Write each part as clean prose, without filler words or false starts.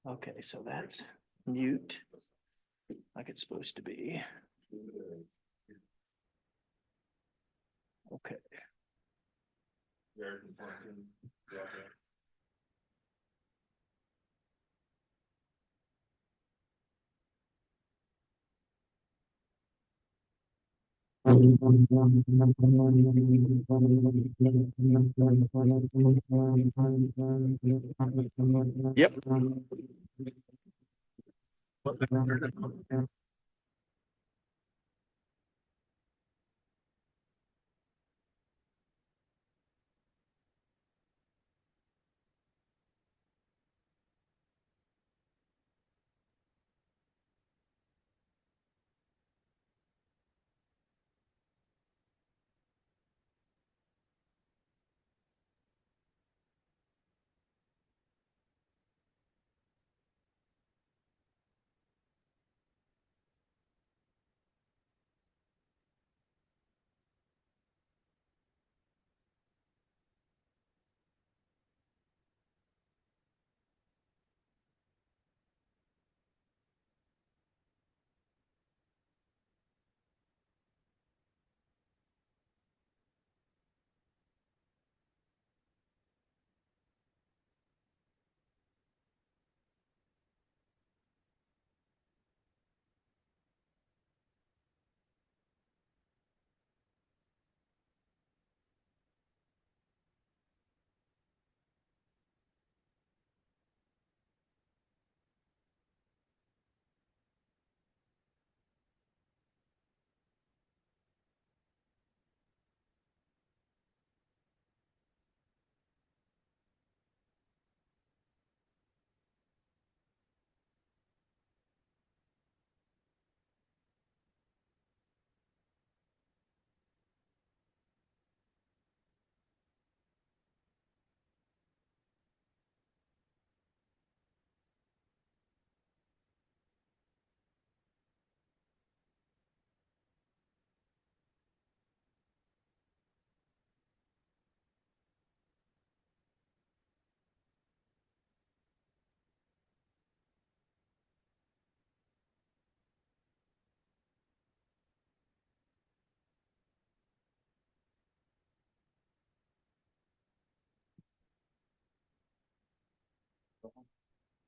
Okay, so that's mute. Like it's supposed to be. Okay.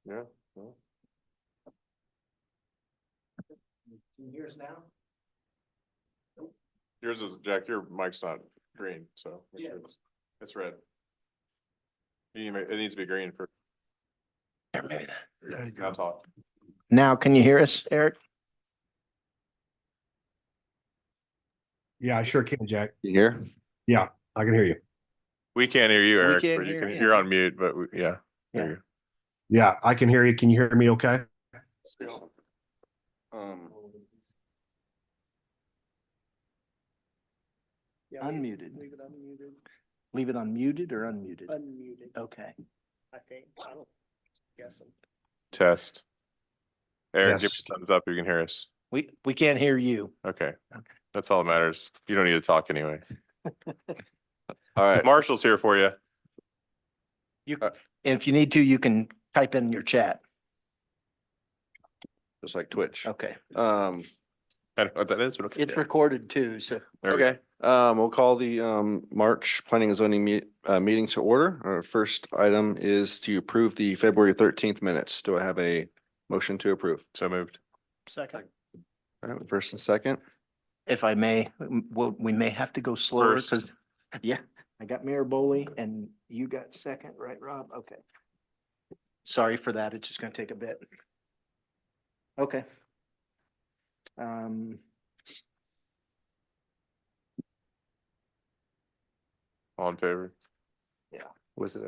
Yep. Yeah. Can you hear us now? Yours is, Jack, your mic's not green, so. Yeah. It's red. It needs to be green for. Maybe that. Now talk. Now, can you hear us, Eric? Yeah, I sure can, Jack. You hear? Yeah, I can hear you. We can't hear you, We Eric, can't but you hear can, him. you're on mute, but yeah. Yeah. There you Yeah, I can hear you. Can you hear me okay? go. Yeah, unmuted. Leave it unmuted. Leave it unmuted or unmuted? Unmuted. Okay. I think, I don't guess them. Test. Eric, give Yes. us a thumbs up. You can hear us. We can't hear you. Okay. That's all that matters. You don't need to talk anyway. All right, Marshall's here for you. You, and if you need to, you can type in your chat. just like Twitch. Okay. Um, I don't know what that is, but okay. It's recorded too, so. There we go. okay, we'll call the March Planning and Zoning meeting to order. Our first item is to approve the February 13th minutes. Do I have a motion to approve? So moved. Second. All right, first and second. If I may, we may have to go slower First. because, yeah, I got Mayor Boley and you got second, right, Rob? Okay. Sorry for that. It's just gonna take a bit. Okay. All in favor? Yeah. Was it?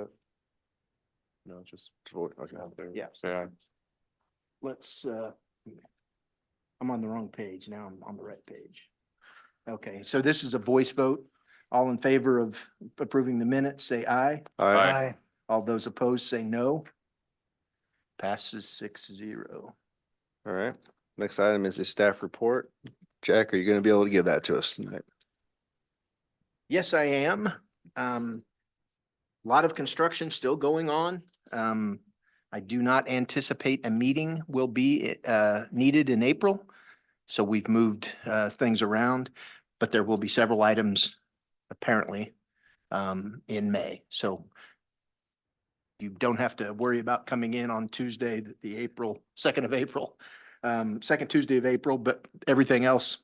No, just vote. Okay. All in favor. Yeah. Say aye. Let's, I'm on the wrong page. Now I'm on the right page. Okay, so this is a voice vote. All in favor of approving the minutes, say aye. Aye. All those opposed, say no. Passes 6-0. All right, next item is a staff report. Jack, are you going to be able to give that to us tonight? Yes, I am. A lot of construction still going on. I do not anticipate a meeting will be needed in April. So we've moved things around, but there will be several items apparently in May. So you don't have to worry about coming in on Tuesday, the April, 2nd of April, second Tuesday of April, but everything else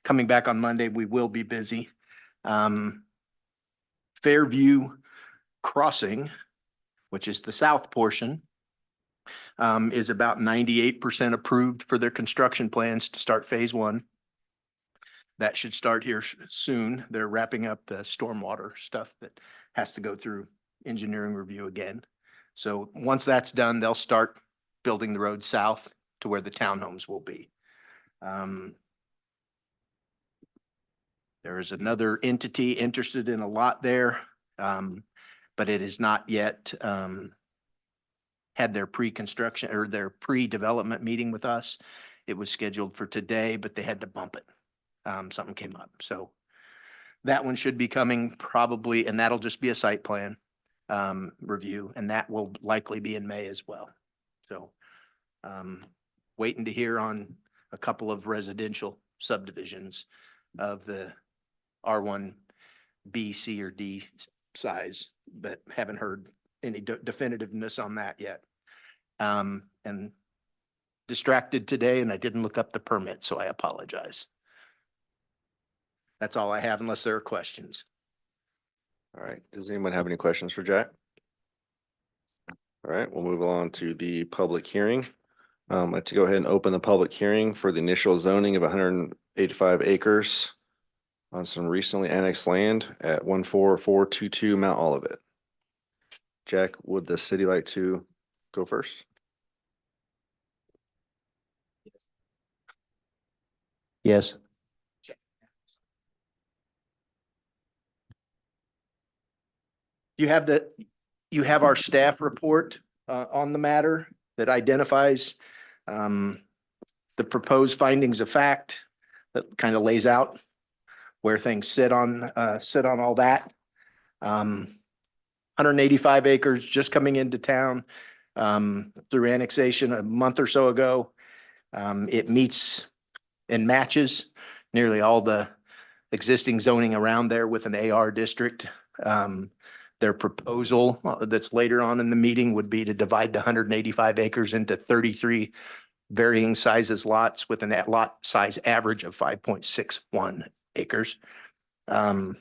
coming back on Monday, we will be busy. Fairview Crossing, which is the south portion, is about 98% approved for their construction plans to start phase one. That should start here soon. They're wrapping up the stormwater stuff that has to go through engineering review again. So once that's done, they'll start building the road south to where the townhomes will be. There is another entity interested in a lot there, but it is not yet had their pre-construction or their pre-development meeting with us. It was scheduled for today, but they had to bump it. Something came up. So that one should be coming probably, and that'll just be a site plan review, and that will likely be in May as well. So waiting to hear on a couple of residential subdivisions of the R1, B, C, or D size, but haven't heard any definitiveness on that yet. And distracted today, and I didn't look up the permit, so I apologize. That's all I have unless there are questions. All right, does anyone have any questions for Jack? All right, we'll move on to the public hearing. I'd like to go ahead and open the public hearing for the initial zoning of 185 acres on some recently annexed land at 14422 Mount Olivet. Jack, would the city like to go first? Yes. You have our staff report on the matter that identifies the proposed findings of fact that kind of lays out where things sit on all that. 185 acres just coming into town through annexation a month or so ago. It meets and matches nearly all the existing zoning around there with an AR district. Their proposal that's later on in the meeting would be to divide the 185 acres into 33 varying sizes lots with a lot size average of 5.61 acres. And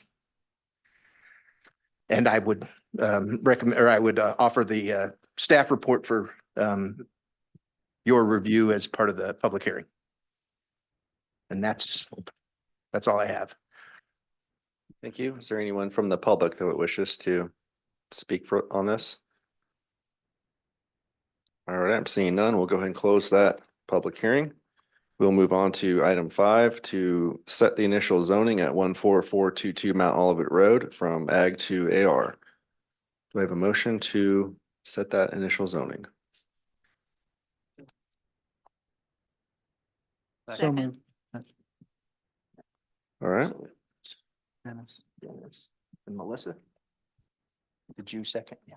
I would recommend, or I would offer the staff report for your review as part of the public hearing. And that's all I have. Thank you. Is there anyone from the public that wishes to speak on this? All right, I'm seeing none. We'll go ahead and close that public hearing. We'll move on to item 5 to set the initial zoning at 14422 Mount Olivet Road from Ag to AR. Do I have a motion to set that initial zoning? Second. All right, Dennis, and Melissa? Did you second? Yeah.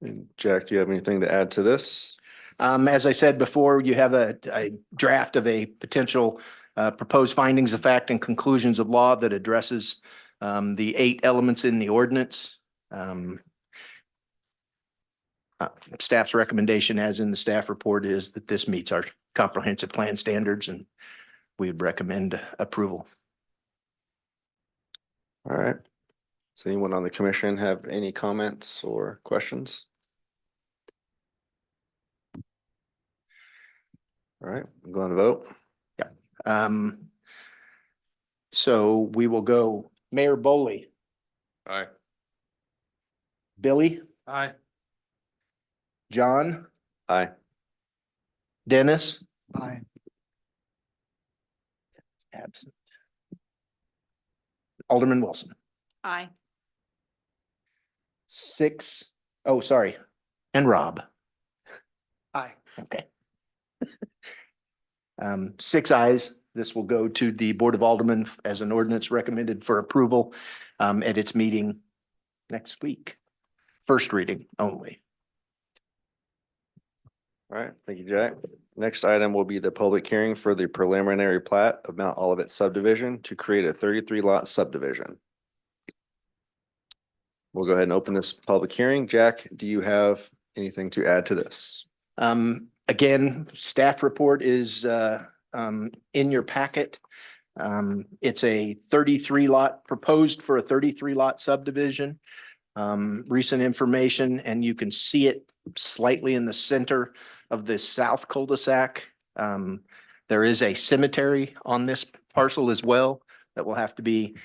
and Jack, do you have anything to add to this? As I said before, you have a draft of a potential proposed findings of fact and conclusions of law that addresses the 8 elements in the ordinance. Staff's recommendation, as in the staff report, is that this meets our comprehensive plan standards, and we would recommend approval. All right. Does anyone on the commission have any comments or questions? All right, I'm going to vote. So we will go Mayor Boley, Aye. Billy, Aye. John, Aye. Dennis. Aye. Absent. Alderman Wilson. Aye. 6. Oh, sorry. And Rob. Aye. Okay. 6 ayes, This will go to the Board of Aldermen as an ordinance recommended for approval at its meeting next week. First reading only. All right, thank you, Jack. Next item will be the public hearing for the preliminary plat of Mount Olivet subdivision to create a 33 lot subdivision. We'll go ahead and open this public hearing. Jack, do you have anything to add to this? Again, staff report is in your packet. It's a 33 lot, proposed for a 33 lot subdivision. Recent information, and you can see it slightly in the center of the south cul-de-sac. There is a cemetery on this parcel as well that will have to be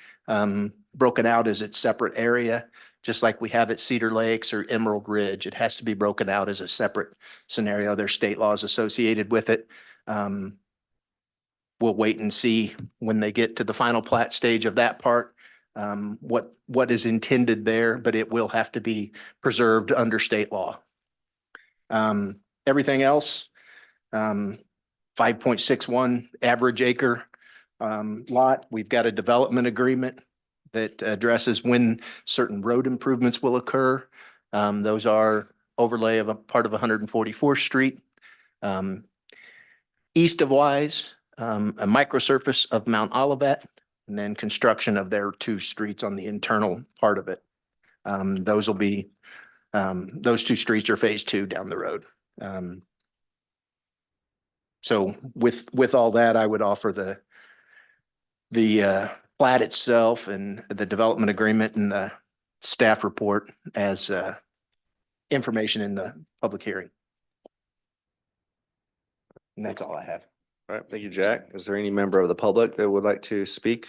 broken out as its separate area, just like we have at Cedar Lakes or Emerald Ridge. It has to be broken out as a separate scenario. There's state laws associated with it. We'll wait and see when they get to the final plat stage of that part, what is intended there, but it will have to be preserved under state law. Everything else, 5.61 average acre lot. We've got a development agreement that addresses when certain road improvements will occur. Those are overlay of a part of 144th Street. East of Wise, a microsurface of Mount Olivet, and then construction of their 2 streets on the internal part of it. Those will be, those 2 streets are phase 2 down the road. So with all that, I would offer the plat itself and the development agreement and the staff report as information in the public hearing. And that's all I have. All right, thank you, Jack. Is there any member of the public that would like to speak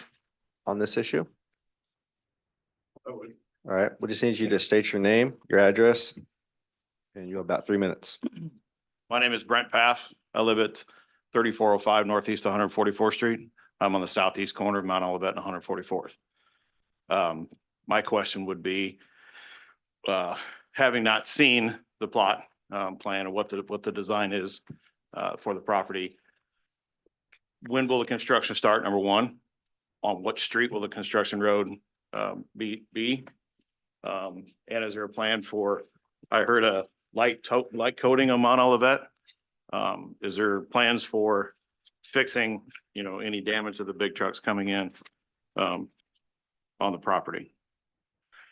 on this issue? All right, we just need you to state your name, your address, and you have about 3 minutes. My name is Brent Paff. I live at 3405 Northeast 144th Street. I'm on the southeast corner of Mount Olivet and 144th. My question would be, having not seen the plot plan or what the design is for the property, when will the construction start, number one? On what street will the construction road be? And is there a plan for, I heard a light coating on Mount Olivet. Is there plans for fixing, any damage to the big trucks coming in on the property?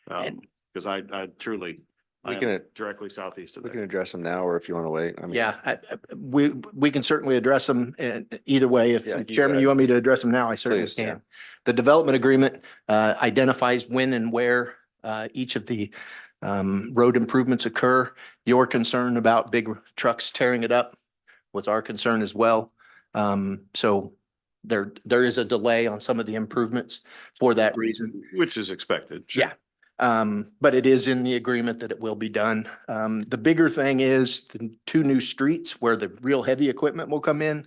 Because I truly, I am directly southeast of We can there. address them now, or if you want to wait. I mean, Yeah, we can certainly address them either way. If Yeah, Chairman, you want me to address them now, I certainly Please, yeah. can. The development agreement identifies when and where each of the road improvements occur. Your concern about big trucks tearing it up was our concern as well. So there is a delay on some of the improvements for that reason. Which is expected. Sure. Yeah. But it is in the agreement that it will be done. The bigger thing is the 2 new streets where the real heavy equipment will come in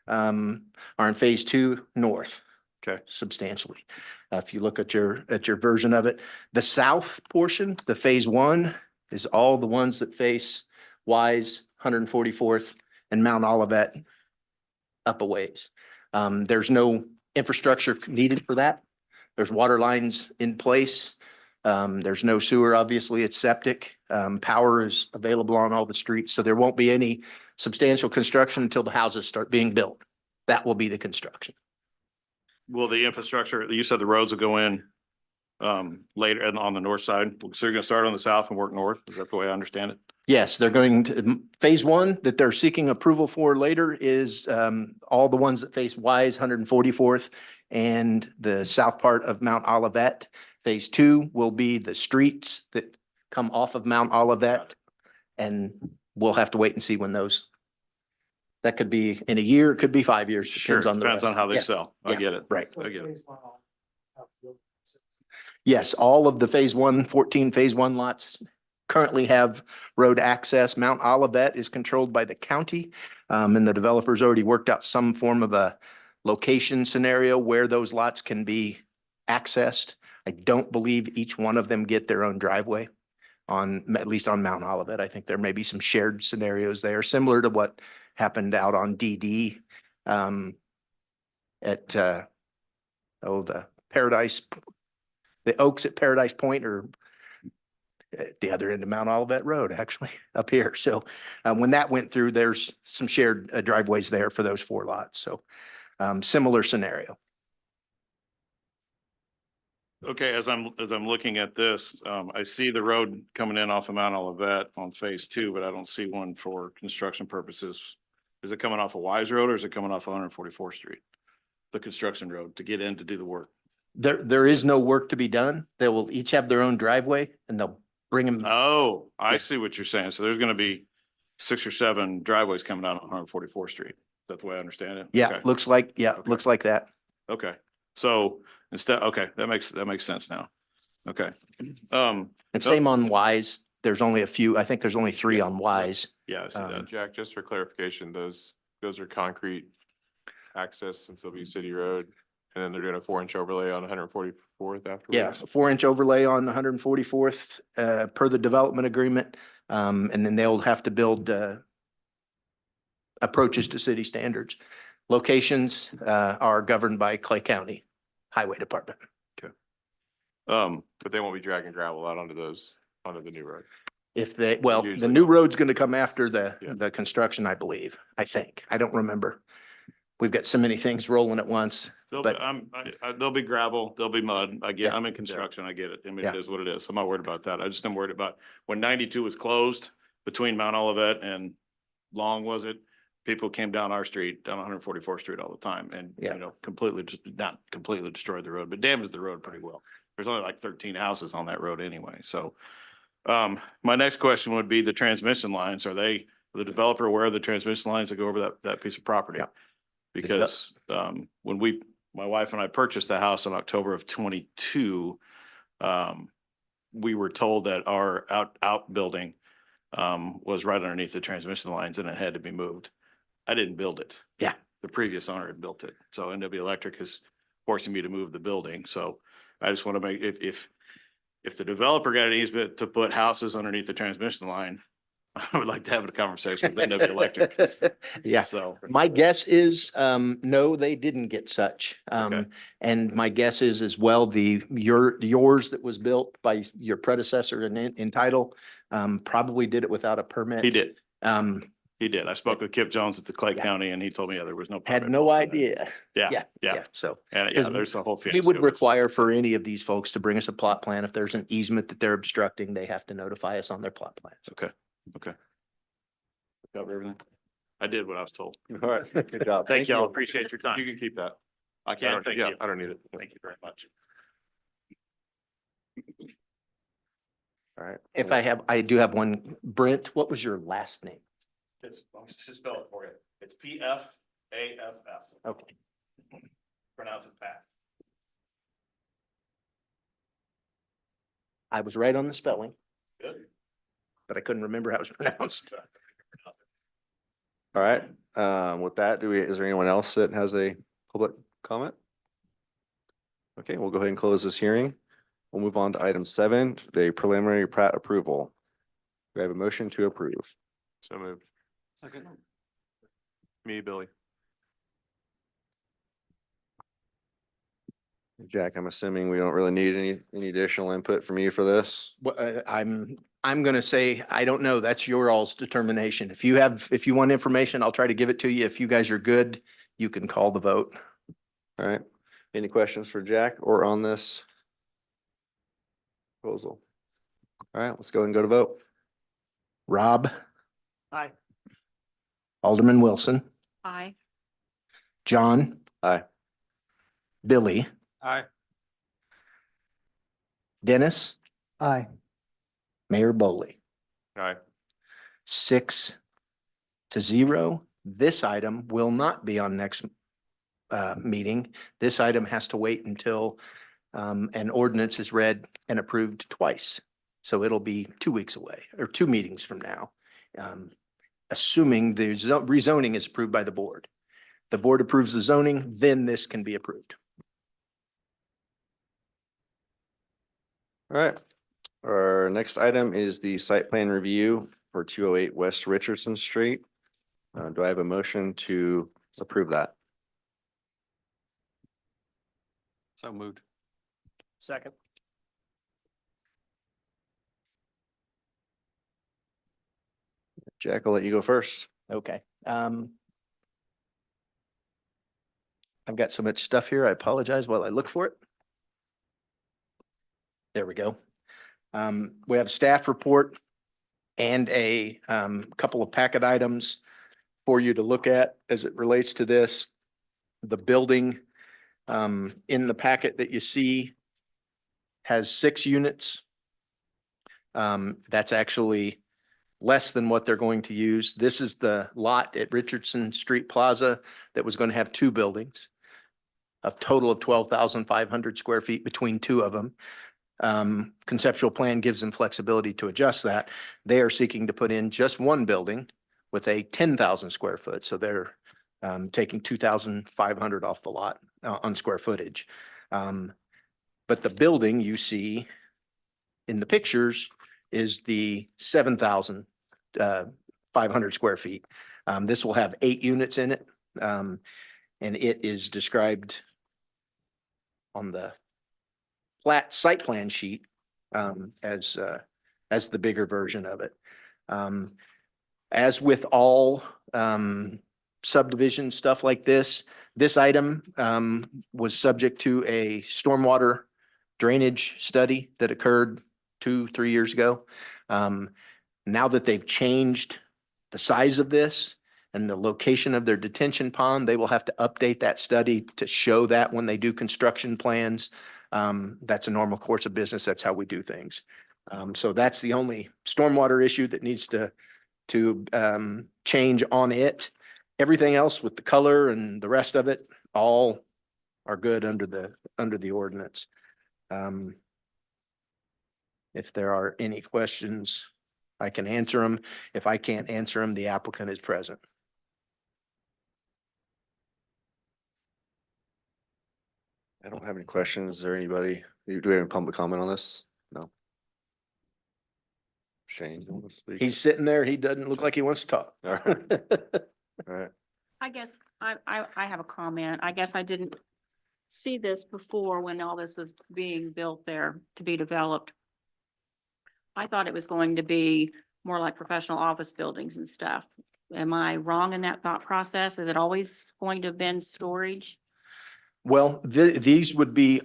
are in phase 2 north. Okay. Substantially. If you look at your version of it, the south portion, the phase 1 is all the ones that face Wise, 144th and Mount Olivet up a ways. There's no infrastructure needed for that. There's water lines in place. There's no sewer, obviously, it's septic. Power is available on all the streets, so there won't be any substantial construction until the houses start being built. That will be the construction. Will the infrastructure, you said the roads will go in later and on the north side. So you're gonna start on the south and work north? Is that the way I understand it? Yes, they're going to, phase 1 that they're seeking approval for later is all the ones that face Wise, 144th and the south part of Mount Olivet. Phase 2 will be the streets that come off of Mount Olivet. And we'll have to wait and see when those, that could be in a year, it could be 5 years. Sure, depends on how they Yeah. sell. I Yeah. get it. Right. I get it. Yes, all of the phase 14 phase 1 lots currently have road access. Mount Olivet is controlled by the county. And the developer's already worked out some form of a location scenario where those lots can be accessed. I don't believe each one of them get their own driveway at least on Mount Olivet. I think there may be some shared scenarios there, similar to what happened out on DD. at, the Paradise, the Oaks at Paradise Point are at the other end of Mount Olivet Road, actually, up here. So when that went through, there's some shared driveways there for those 4 lots. So similar scenario. Okay, as I'm looking at this, I see the road coming in off of Mount Olivet on phase 2, but I don't see one for construction purposes. Is it coming off of Wise Road or is it coming off of 144th Street? The construction road to get in to do the work. There is no work to be done. They will each have their own driveway and they'll bring them. Oh, I Yeah. see what you're saying. So there's gonna be 6 or 7 driveways coming out on 144th Street. Is that the way I understand it? Yeah, Okay. looks like, Okay. looks like that. Okay, so instead, okay, that makes sense now. Okay. And Nope. same on Wise. There's only a few, I think there's only 3 Yeah. on Wise. Yeah, I see that. Jack, just for clarification, those are concrete access since they'll be city road. And then they're doing a 4-inch overlay on 144th afterwards. Yeah, 4-inch overlay on 144th, per the development agreement. And then they'll have to build, approaches to city standards. Locations, are governed by Clay County Highway Department. But they won't be dragging gravel out onto the new road. If they, well, the Usually new don't. road's gonna come after Yeah. the construction, I believe, I think. I don't remember. We've got so many things rolling at once. There'll But- be, there'll be gravel, there'll be mud. Yeah. I'm in construction. I get it. I mean, Yeah. it is what it is. I'm not worried about that. I just am worried about when 92 was closed between Mount Olivet and Long, was it? People came down our street, down 144th Street all the time and, Yeah. completely, just not completely destroyed the road, but damaged the road pretty well. There's only like 13 houses on that road anyway. So my next question would be the transmission lines. Are the developer aware of the transmission lines that go over that piece of property? Yeah. Because when my wife and I purchased the house in October of 22, we were told that our outbuilding was right underneath the transmission lines and it had to be moved. I didn't build it. Yeah. The previous owner had built it. So NW Electric is forcing me to move the building. So I just want to make, if the developer got an easement to put houses underneath the transmission line, I would like to have a conversation with NW Electric. Yeah. So, My guess is, no, they didn't get such. Okay. And my guess is as well, yours that was built by your predecessor in title, probably did it without a permit. he did. Um, He did. I spoke with Kip Jones at the Clay Yeah. County and he told me, yeah, there was no. had permit no for that. idea. Yeah, yeah. So And yeah, Because there's a whole. we fiasco would with- require for any of these folks to bring us a plot plan. If there's an easement that they're obstructing, they have to notify us on their plot plans. Okay. Cover everything. I did what I was told. All right, good job. Thank y'all. Appreciate your You time. can keep that. I I can, don't- thank yeah, you. I don't need it. Thank you very much. All right. If I do have one. Brent, what was your last name? I'll just spell it for you. It's PFAFF. Okay. Pronounce it Pat. I was right on the spelling, Good. but I couldn't remember how it was pronounced. All right, with that, is there anyone else that has a public comment? Okay, we'll go ahead and close this hearing. We'll move on to item 7, the preliminary plat approval. Do I have a motion to approve? So moved. Me, Billy. Jack, I'm assuming we don't really need any additional input from you for this? Well, I'm gonna say, I don't know. That's your all's determination. If you want information, I'll try to give it to you. If you guys are good, you can call the vote. All right, any questions for Jack or on this proposal? All right, let's go ahead and go to vote. Rob? Aye. Alderman Wilson? Aye. John? Aye. Billy? Aye. Dennis? Aye. Mayor Boley? Aye. 6-0. This item will not be on next meeting. This item has to wait until an ordinance is read and approved twice. So it'll be 2 weeks away or 2 meetings from now. Assuming the rezoning is approved by the board. The board approves the zoning, then this can be approved. All right, our next item is the site plan review for 208 West Richardson Street. Do I have a motion to approve that? So moved. Second. Jack, I'll let you go first. Okay. I've got so much stuff here. I apologize while I look for it. There we go. We have a staff report and a couple of packet items for you to look at as it relates to this. The building in the packet that you see has 6 units. That's actually less than what they're going to use. This is the lot at Richardson Street Plaza that was going to have 2 buildings, a total of 12,500 square feet between 2 of them. Conceptual plan gives them flexibility to adjust that. They are seeking to put in just 1 building with a 10,000 square foot. So they're taking 2,500 off the lot on square footage. But the building you see in the pictures is the 7,500 square feet. This will have 8 units in it. And it is described on the flat site plan sheet as the bigger version of it. As with all subdivision stuff like this item was subject to a stormwater drainage study that occurred 2-3 years ago. Now that they've changed the size of this and the location of their detention pond, they will have to update that study to show that when they do construction plans. That's a normal course of business. That's how we do things. So that's the only stormwater issue that needs to change on it. Everything else with the color and the rest of it, all are good under the ordinance. If there are any questions, I can answer them. If I can't answer them, the applicant is present. I don't have any questions. Is there anybody, do we have any public comment on this? No. Shane, you want to speak? He's sitting there. He doesn't look like he wants to talk. All right, all right. I guess I have a comment. I guess I didn't see this before when all this was being built there to be developed. I thought it was going to be more like professional office buildings and stuff. Am I wrong in that thought process? Is it always going to have been storage? Well, these would be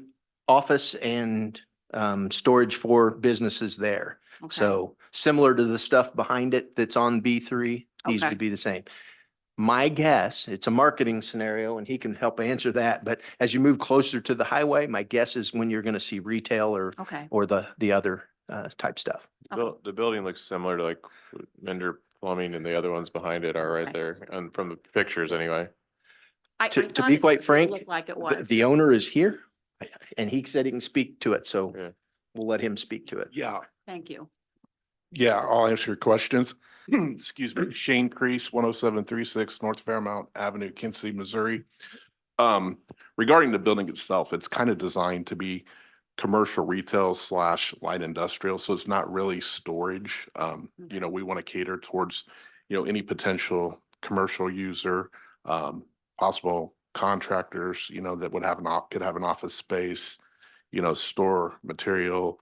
office and storage for businesses there. Okay. So similar to the stuff behind it that's on B3, these Okay. would be the same. My guess, it's a marketing scenario and he can help answer that. But as you move closer to the highway, my guess is when you're going to see retail Okay. or the other type stuff. Okay. The building looks similar to like Mender Plumbing and the other ones behind it are right Okay. there, and from the pictures anyway. I To thought be it quite frank, looked like it The was. the owner is here and he said he can speak to it. So Yeah. we'll let him speak to it. Yeah, Thank you. yeah, I'll answer your questions. Excuse me, Shane Crease, 10736 North Fairmount Avenue, Kansas City, Missouri. Regarding the building itself, it's kind of designed to be commercial retail / light industrial, so it's not really storage. You know, we want to cater towards, any potential commercial user, possible contractors, that would could have an office space, store material,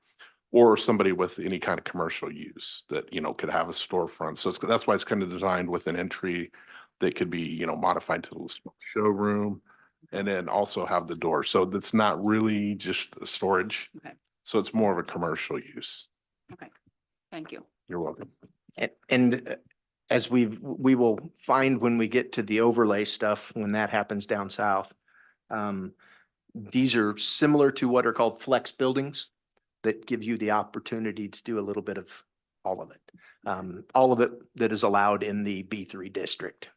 or somebody with any kind of commercial use that, could have a storefront. So that's why it's kind of designed with an entry that could be, modified to a small showroom and then also have the door. So that's not really just a storage. Okay. So it's more of a commercial use. Thank you. You're welcome. And as we will find when we get to the overlay stuff, when that happens down south, these are similar to what are called flex buildings that give you the opportunity to do a little bit of all of it that is allowed in the B3 district.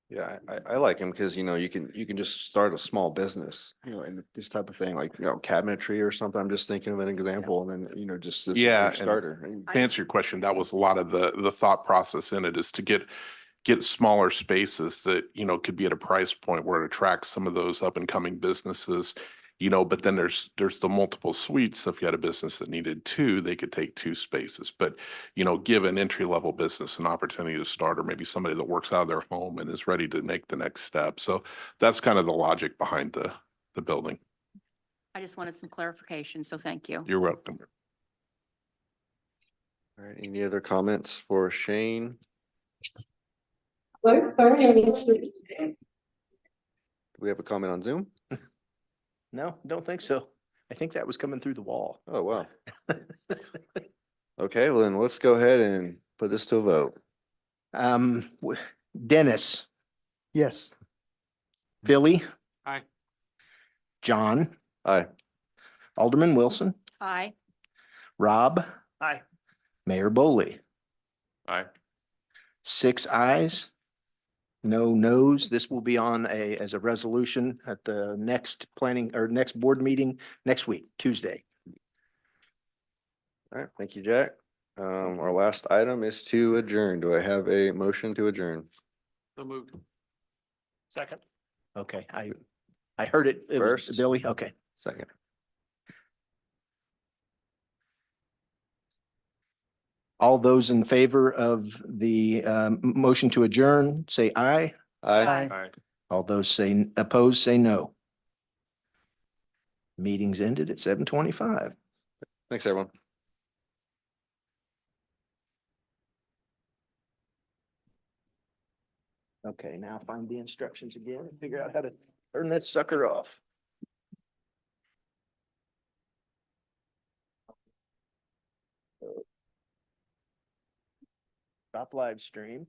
Yeah, I like him because, you can just start a small business, and this type of thing, like, cabinetry or something. I'm just thinking of an example and then, just. it's a Yeah, good and- Starter. To answer your question, that was a lot of the thought process in it, is to get smaller spaces that, could be at a price point where it attracts some of those up and coming businesses, but then there's the multiple suites. So if you had a business that needed 2, they could take 2 spaces, but, give an entry level business an opportunity to start, or maybe somebody that works out of their home and is ready to make the next step. So that's kind of the logic behind the building. I just wanted some clarification, so thank you. You're welcome. All right, any other comments for Shane? Sorry. Do we have a comment on Zoom? No, don't think so. I think that was coming through the wall. Oh, wow. Okay, well then let's go ahead and put this to a vote. Dennis, Yes. Billy, Aye. John, Aye. Alderman Wilson, Aye. Rob. Aye. Mayor Boley. Aye. 6 ayes, no nos. This will be on as a resolution at the next planning or next board meeting next week, Tuesday. All right, thank you, Jack. Our last item is to adjourn. Do I have a motion to adjourn? So moved. Second. Okay, I heard it. It was First. Billy, okay. Second. All those in favor of the motion to adjourn, say aye. Aye. Aye. All those say opposed, say no. Meeting's ended at 7:25. Thanks, everyone. Okay, now find the instructions again and figure out how to turn that sucker off. Stop live stream.